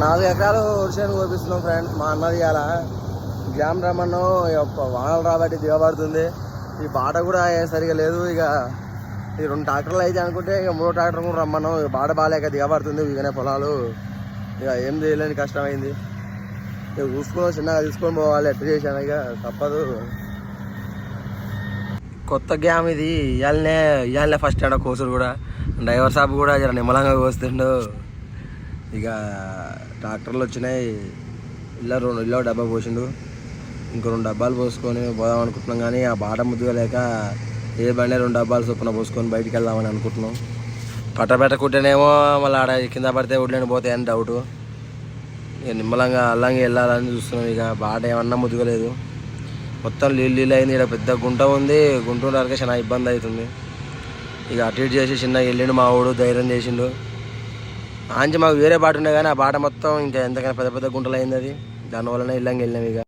4 ఎకరాలు వరిసేను కోపిస్తున్నాం ఫ్రెండ్స్. మా అన్నది ఇలా గ్యామ్ రమ్మను వానలు రాబట్టి దిగబడుతుంది. ఈ బాట కూడా సరిగా లేదు. ఇక ఈ 2 ట్రాక్టర్లు అయితే అనుకుంటే ఇక 3వ ట్రాక్టర్ కూడా రమ్మను. బాట బాగాలేక దిగబడుతుంది. ఇకనే పొలాలు ఇక ఏం చేయలేని కష్టమైంది. ఇక చూసుకుని చిన్నగా తీసుకొని పోవాలి. ఎట్లా చేశాను ఇక తప్పదు. కొత్త గ్యామ్ ఇది. ఇవాళనే ఫస్ట్ ఆడ కోసుడు కూడా. డ్రైవర్ సాబ్ కూడా జర నిమ్మలంగా కోస్తుండు. ఇక ట్రాక్టర్లు వచ్చినాయి. ఇల్లు డబ్బా పోసిండు. ఇంకో 2 డబ్బాలు పోసుకొని పోదాం అనుకుంటున్నాం. కానీ ఆ బాట ముద్దుగా లేక ఏ బండి 2 డబ్బాలు చొప్పున పోసుకొని బయటికి వెళ్దామని అనుకుంటున్నాం. పెట్టకుంటేనేమో మళ్ళీ ఆడ కింద పడితే ఒడ్లేని పోతాయి అని డౌట్. ఇక నిమ్మలంగా అల్లంగా వెళ్ళాలని చూస్తున్నాం. ఇక బాట ఏమన్నా ముద్దుగా లేదు. మొత్తం నీళ్ళు అయింది. ఇక్కడ పెద్ద గుంట ఉంది. గుంట ఉండడానికి చాలా ఇబ్బంది అవుతుంది. ఇక అటు ఇటు చేసి చిన్నగా వెళ్ళిండు మా ఊడు. ధైర్యం చేసిండు. ఆంచి మాకు వేరే బాట ఉండే కానీ ఆ బాట మొత్తం ఇంకా ఎంతకైనా పెద్ద గుంటలు అయింది. అది దానివల్లనే ఇల్లంగా వెళ్ళినాం. ఇక